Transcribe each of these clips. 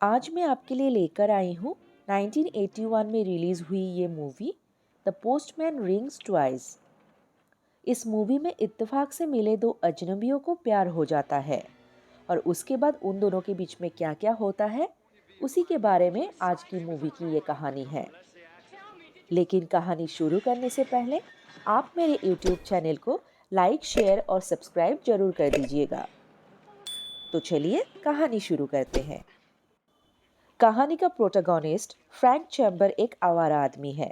आज मैं आपके लिए लेकर आई हूँ 1981 में रिलीज़ हुई ये movie the postman rings twice. इस मूवी में इत्तेफाक से मिले दो अजनबियों को प्यार हो जाता है और उसके बाद उन दोनों के बीच में क्या क्या होता है उसी के बारे में आज की मूवी की ये कहानी है। लेकिन कहानी शुरू करने से पहले आप मेरे YouTube चैनल को लाइक, शेयर और सब्सक्राइब जरूर कर दीजिएगा। तो चलिए कहानी शुरू करते हैं। कहानी का प्रोटोगोनिस्ट फ्रैंक चैम्बर एक आवारा आदमी है।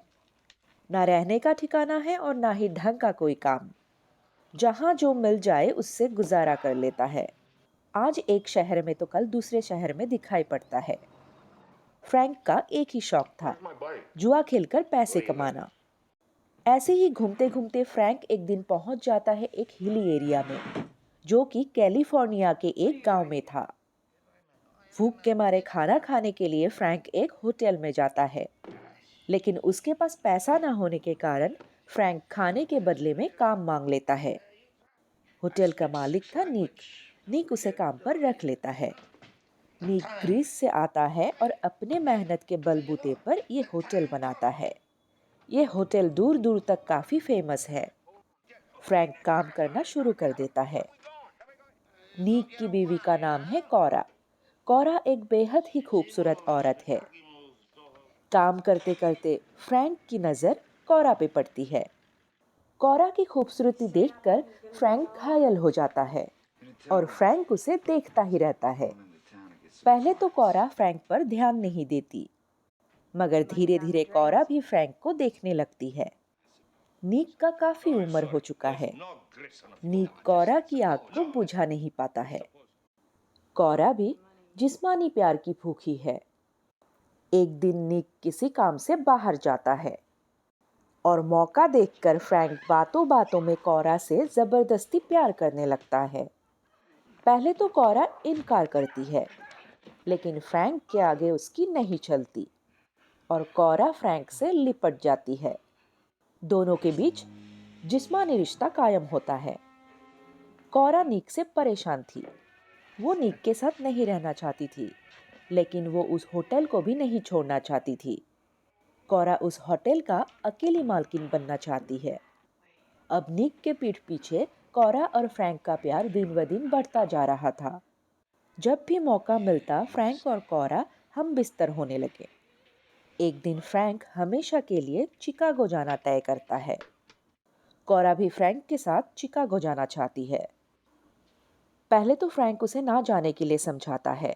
ना रहने का ठिकाना है और ना ही ढंग का कोई काम। जहाँ जो मिल जाए उससे गुजारा कर लेता है। आज एक शहर में तो कल दूसरे शहर में दिखाई पड़ता है। फ्रैंक का एक ही शौक था, जुआ खेलकर पैसे कमाना। ऐसे ही घूमते घूमते फ्रैंक एक दिन पहुंच जाता है एक हिली एरिया में, जो कि कैलिफोर्निया के एक गांव में था। भूख के मारे खाना खाने के लिए फ्रैंक एक होटल में जाता है, लेकिन उसके पास पैसा ना होने के कारण फ्रैंक खाने के बदले में काम मांग लेता है। होटल का मालिक था नीक। नीक उसे काम पर रख लेता है। नीक ग्रीस से आता है और अपने मेहनत के बलबूते पर यह होटल बनाता है। यह होटल दूर दूर तक काफी फेमस है। फ्रैंक काम करना शुरू कर देता है। नीक की बीवी का नाम है कौरा। कौरा एक बेहद ही खूबसूरत औरत है। काम करते करते फ्रैंक की नज़र कौरा पे पड़ती है। कौरा की खूबसूरती देखकर फ्रैंक घायल हो जाता है और फ्रैंक उसे देखता ही रहता है। पहले तो कौरा फ्रैंक पर ध्यान नहीं देती, मगर धीरे धीरे कौरा भी फ्रैंक को देखने लगती है। नीक का काफी उम्र हो चुका है। नीक कौरा की आग को बुझा नहीं पाता है। कौरा भी जिस्मानी प्यार की भूखी है। एक दिन नीक किसी काम से बाहर जाता है और मौका देखकर फ्रैंक बातों बातों में कौरा से जबरदस्ती प्यार करने लगता है। पहले तो कौरा इनकार करती है, लेकिन फ्रैंक के आगे उसकी नहीं चलती और कौरा फ्रैंक से लिपट जाती है। दोनों के बीच जिस्मानी रिश्ता कायम होता है। कौरा नीक से परेशान थी। वो नीक के साथ नहीं रहना चाहती थी, लेकिन वो उस होटल को भी नहीं छोड़ना चाहती थी। कौरा उस होटल का अकेली मालकिन बनना चाहती है। अब नीक के पीठ पीछे कौरा और फ्रैंक का प्यार दिन ब दिन बढ़ता जा रहा था। जब भी मौका मिलता फ्रैंक और कौरा हम बिस्तर होने लगे। एक दिन फ्रैंक हमेशा के लिए चिकागो जाना तय करता है। कौरा भी फ्रैंक के साथ चिकागो जाना चाहती है। पहले तो फ्रैंक उसे ना जाने के लिए समझाता है,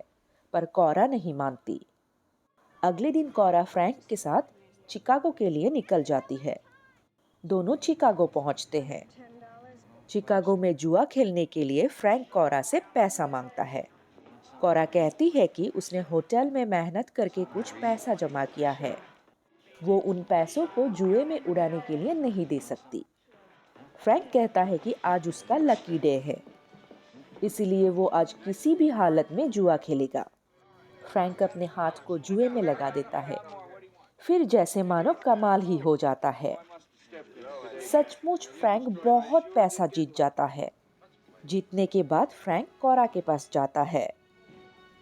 पर कौरा नहीं मानती। अगले दिन कौरा फ्रैंक के साथ चिकागो के लिए निकल जाती है। दोनों चिकागो पहुंचते हैं। चिकागो में जुआ खेलने के लिए फ्रैंक कौरा से पैसा मांगता है। कौरा कहती है कि उसने होटल में मेहनत करके कुछ पैसा जमा किया है। वो उन पैसों को जुए में उड़ाने के लिए नहीं दे सकती। फ्रैंक कहता है कि आज उसका लकी डे है, इसलिए वो आज किसी भी हालत में जुआ खेलेगा। फ्रैंक अपने हाथ को जुए में लगा देता है। फिर जैसे मानो कमाल ही हो जाता है। सचमुच फ्रैंक बहुत पैसा जीत जाता है। जीतने के बाद फ्रैंक कौरा के पास जाता है,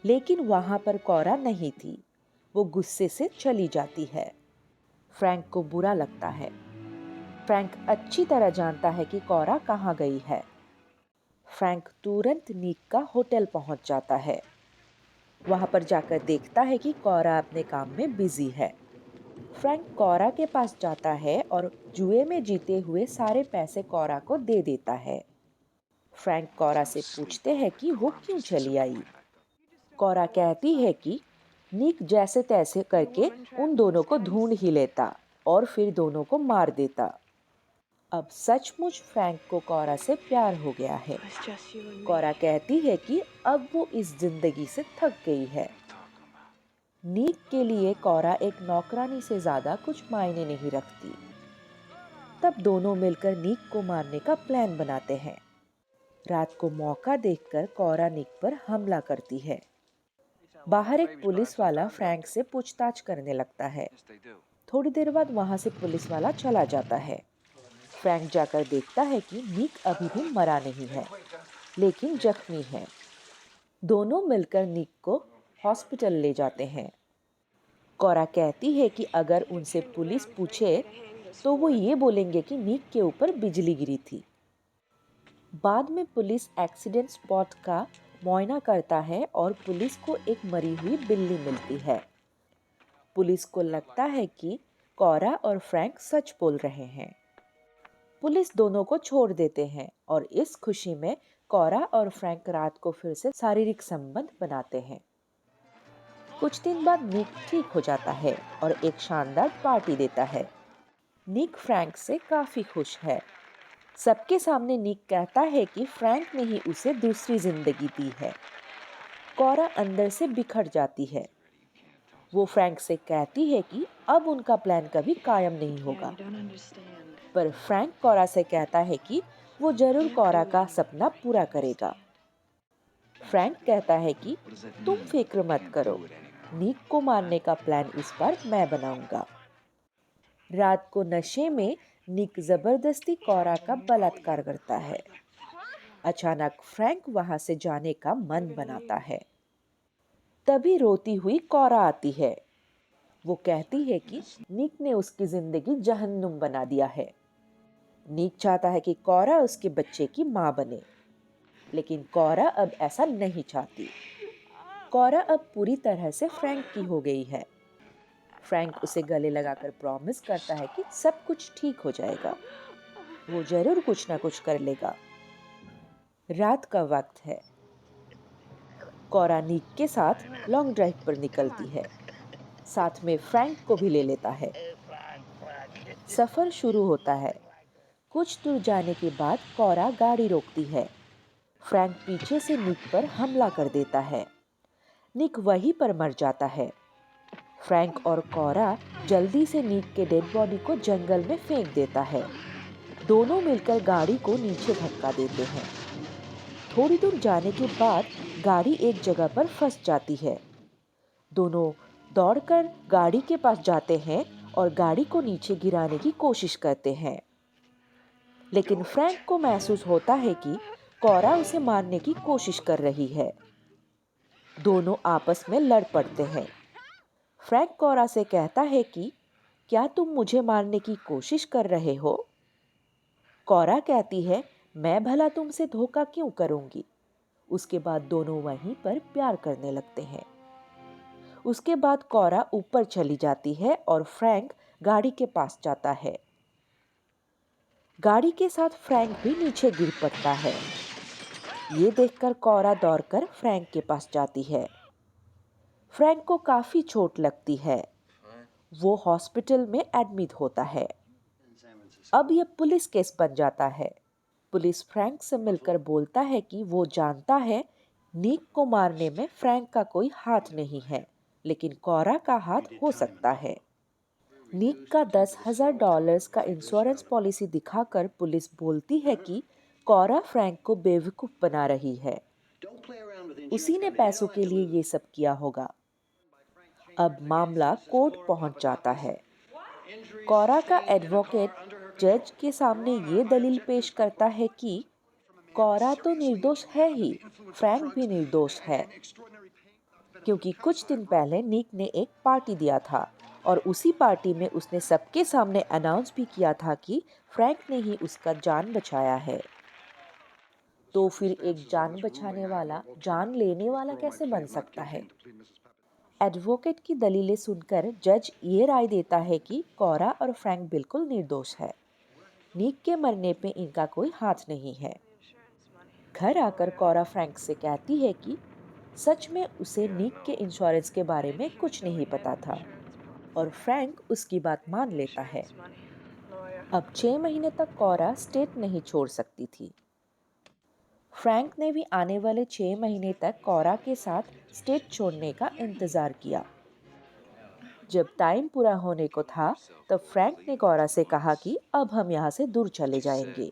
लेकिन वहां पर कौरा नहीं थी। वो गुस्से से चली जाती है। फ्रैंक को बुरा लगता है। फ्रैंक अच्छी तरह जानता है कि कौरा कहाँ गई है। फ्रैंक तुरंत नीक का होटल पहुंच जाता है। वहां पर जाकर देखता है कि कौरा अपने काम में बिजी है। फ्रैंक कौरा के पास जाता है और जुए में जीते हुए सारे पैसे कौरा को दे देता है। फ्रैंक कौरा से पूछते हैं कि वो क्यों चली आई। कौरा कहती है कि नीक जैसे तैसे करके उन दोनों को ढूंढ ही लेता और फिर दोनों को मार देता। अब सचमुच फ्रैंक को कौरा से प्यार हो गया है। कौरा कहती है कि अब वो इस जिंदगी से थक गई है। नीक के लिए कौरा एक नौकरानी से ज्यादा कुछ मायने नहीं रखती। तब दोनों मिलकर नीक को मारने का प्लान बनाते हैं। रात को मौका देखकर कौरा नीक पर हमला करती है। बाहर एक पुलिस वाला फ्रैंक से पूछताछ करने लगता है। थोड़ी देर बाद वहां से पुलिस वाला चला जाता है। फ्रैंक जाकर देखता है कि नीक अभी भी मरा नहीं है, लेकिन जख्मी है। दोनों मिलकर नीक को हॉस्पिटल ले जाते हैं। कोरा कहती है कि अगर उनसे पुलिस पूछे तो वो ये बोलेंगे कि निक के ऊपर बिजली गिरी थी। बाद में पुलिस एक्सीडेंट स्पॉट का मुआयना करता है और पुलिस को एक मरी हुई बिल्ली मिलती है। पुलिस को लगता है कि कोरा और फ्रैंक सच बोल रहे हैं। पुलिस दोनों को छोड़ देते हैं और इस खुशी में कोरा और फ्रैंक रात को फिर से शारीरिक संबंध बनाते हैं। कुछ दिन बाद निक ठीक हो जाता है और एक शानदार पार्टी देता है। निक फ्रैंक से काफी खुश है। सबके सामने निक कहता है कि फ्रैंक ने ही उसे दूसरी जिंदगी दी है। कोरा अंदर से बिखर जाती है। वो फ्रैंक से कहती है कि अब उनका प्लान कभी कायम नहीं होगा। पर फ्रैंक कोरा से कहता है कि वो जरूर कोरा का सपना पूरा करेगा। फ्रैंक कहता है कि तुम फिक्र मत करो, निक को मारने का प्लान इस बार मैं बनाऊंगा। रात को नशे में निक जबरदस्ती कोरा का बलात्कार करता है। अचानक फ्रैंक वहां से जाने का मन बनाता है। तभी रोती हुई कोरा आती है। वो कहती है कि निक ने उसकी जिंदगी जहन्नुम बना दिया है। निक चाहता है कि कोरा उसके बच्चे की मां बने, लेकिन कोरा अब ऐसा नहीं चाहती। कोरा अब पूरी तरह से फ्रैंक की हो गई है। फ्रैंक उसे गले लगाकर प्रॉमिस करता है कि सब कुछ ठीक हो जाएगा, वो जरूर कुछ ना कुछ कर लेगा। रात का वक्त है। कोरा निक के साथ लॉन्ग ड्राइव पर निकलती है। साथ में फ्रैंक को भी ले लेता है। सफर शुरू होता है। कुछ दूर जाने के बाद कोरा गाड़ी रोकती है। फ्रैंक पीछे से निक पर हमला कर देता है। निक वहीं पर मर जाता है। फ्रैंक और कोरा जल्दी से निक के डेड बॉडी को जंगल में फेंक देता है। दोनों मिलकर गाड़ी को नीचे धक्का देते हैं। थोड़ी दूर जाने के बाद गाड़ी एक जगह पर फंस जाती है। दोनों दौड़कर गाड़ी के पास जाते हैं और गाड़ी को नीचे गिराने की कोशिश करते हैं, लेकिन फ्रैंक को महसूस होता है कि कोरा उसे मारने की कोशिश कर रही है। दोनों आपस में लड़ पड़ते हैं। फ्रैंक कोरा से कहता है कि क्या तुम मुझे मारने की कोशिश कर रहे हो? कोरा कहती है, मैं भला तुमसे धोखा क्यों करूंगी? उसके बाद दोनों वहीं पर प्यार करने लगते हैं। उसके बाद कोरा ऊपर चली जाती है और फ्रैंक गाड़ी के पास जाता है। गाड़ी के साथ फ्रैंक भी नीचे गिर पड़ता है। ये देखकर कोरा दौड़कर फ्रैंक के पास जाती है। फ्रैंक को काफी चोट लगती है। वो हॉस्पिटल में एडमिट होता है। अब यह पुलिस केस बन जाता है। पुलिस फ्रैंक से मिलकर बोलता है कि वो जानता है निक को मारने में फ्रैंक का कोई हाथ नहीं है, लेकिन कोरा का हाथ हो सकता है। निक का $10,000 का इंश्योरेंस पॉलिसी दिखाकर पुलिस बोलती है कि कोरा फ्रैंक को बेवकूफ बना रही है। उसी ने पैसों के लिए ये सब किया होगा। अब मामला कोर्ट पहुंच जाता है। कोरा का एडवोकेट जज के सामने ये दलील पेश करता है कि कोरा तो निर्दोष है ही, फ्रैंक भी निर्दोष है, क्योंकि कुछ दिन पहले निक ने एक पार्टी दिया था और उसी पार्टी में उसने सबके सामने अनाउंस भी किया था कि फ्रैंक ने ही उसका जान बचाया है। तो फिर एक जान बचाने वाला जान लेने वाला कैसे बन सकता है? एडवोकेट की दलीलें सुनकर जज ये राय देता है कि कोरा और फ्रैंक बिल्कुल निर्दोष है। निक के मरने पे इनका कोई हाथ नहीं है। घर आकर कोरा फ्रैंक से कहती है कि सच में उसे निक के इंश्योरेंस के बारे में कुछ नहीं पता था और फ्रैंक उसकी बात मान लेता है। अब 6 महीने तक कोरा स्टेट नहीं छोड़ सकती थी। फ्रैंक ने भी आने वाले 6 महीने तक कोरा के साथ स्टेट छोड़ने का इंतजार किया। जब टाइम पूरा होने को था तब फ्रैंक ने कोरा से कहा कि अब हम यहाँ से दूर चले जाएंगे।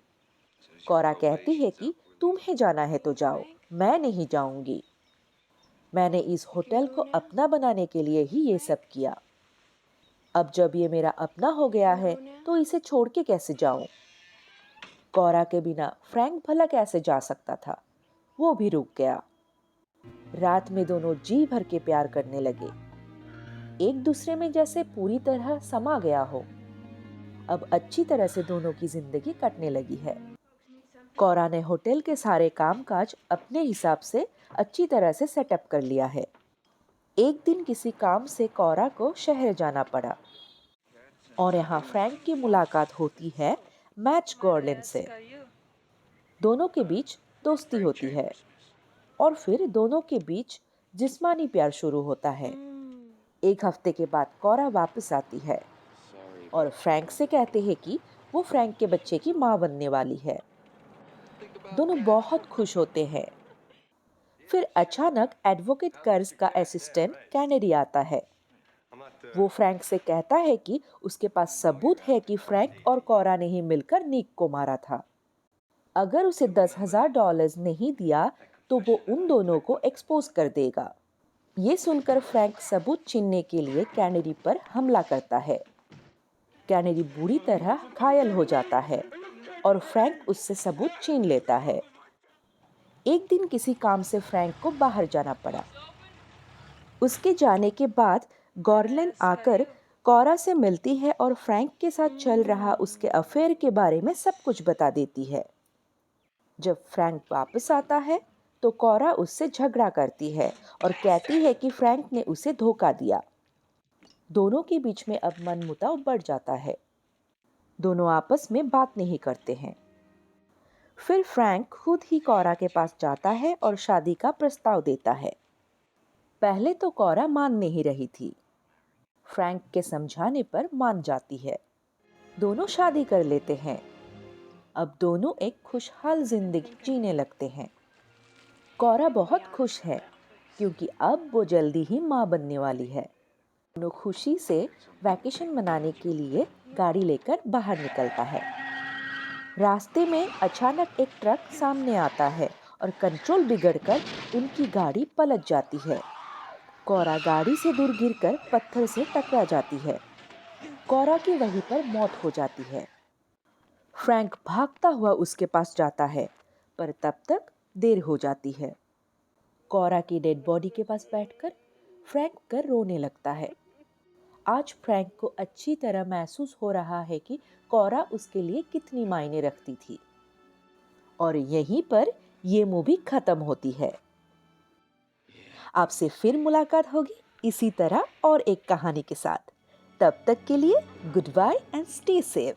कोरा कहती है कि तुम्हें जाना है तो जाओ, मैं नहीं जाऊंगी। मैंने इस होटल को अपना बनाने के लिए ही ये सब किया। अब जब ये मेरा अपना हो गया है तो इसे छोड़ के कैसे जाऊं? कोरा के बिना फ्रैंक भला कैसे जा सकता था? वो भी रुक गया। रात में दोनों जी भर के प्यार करने लगे, एक दूसरे में जैसे पूरी तरह समा गया हो। अब अच्छी तरह से दोनों की जिंदगी कटने लगी है। कौरा ने होटल के सारे कामकाज अपने हिसाब से अच्छी तरह से सेटअप कर लिया है। एक दिन किसी काम से कौरा को शहर जाना पड़ा और यहाँ फ्रैंक की मुलाकात होती है मैच गॉर्डन से। दोनों के बीच दोस्ती होती है और फिर दोनों के बीच जिस्मानी प्यार शुरू होता है। एक हफ्ते के बाद कौरा वापस आती है और फ्रैंक से कहते हैं कि वो फ्रैंक के बच्चे की माँ बनने वाली है। दोनों बहुत खुश होते हैं। फिर अचानक एडवोकेट कर्ज का असिस्टेंट कैनेडी आता है। वो फ्रैंक से कहता है कि उसके पास सबूत है कि फ्रैंक और कौरा ने ही मिलकर निक को मारा था। अगर उसे $10,000 नहीं दिया तो वो उन दोनों को एक्सपोज कर देगा। ये सुनकर फ्रैंक सबूत छीनने के लिए कैनेडी पर हमला करता है। कैनेडी बुरी तरह घायल हो जाता है और फ्रैंक उससे सबूत छीन लेता है। एक दिन किसी काम से फ्रैंक को बाहर जाना पड़ा। उसके जाने के बाद गॉर्लिन आकर कौरा से मिलती है और फ्रैंक के साथ चल रहा उसके अफेयर के बारे में सब कुछ बता देती है। जब फ्रैंक वापस आता है तो कौरा उससे झगड़ा करती है और कहती है कि फ्रैंक ने उसे धोखा दिया। दोनों के बीच में अब मनमुटाव बढ़ जाता है। दोनों आपस में बात नहीं करते हैं। फिर फ्रैंक खुद ही कौरा के पास जाता है और शादी का प्रस्ताव देता है। पहले तो कौरा मान नहीं रही थी। फ्रैंक के समझाने पर मान जाती है। दोनों शादी कर लेते हैं। अब दोनों एक खुशहाल जिंदगी जीने लगते हैं। कौरा बहुत खुश है क्योंकि अब वो जल्दी ही माँ बनने वाली है। दोनों खुशी से वैकेशन मनाने के लिए गाड़ी लेकर बाहर निकलता है। रास्ते में अचानक एक ट्रक सामने आता है और कंट्रोल बिगड़कर उनकी गाड़ी पलट जाती है। कौरा गाड़ी से दूर गिरकर पत्थर से टकरा जाती है। कौरा की वहीं पर मौत हो जाती है। फ्रैंक भागता हुआ उसके पास जाता है, पर तब तक देर हो जाती है। कौरा की डेड बॉडी के पास बैठकर फ्रैंक कर रोने लगता है। आज फ्रैंक को अच्छी तरह महसूस हो रहा है कि कौरा उसके लिए कितनी मायने रखती थी। और यहीं पर ये मूवी खत्म होती है। आपसे फिर मुलाकात होगी इसी तरह और एक कहानी के साथ। तब तक के लिए goodbye and stay safe.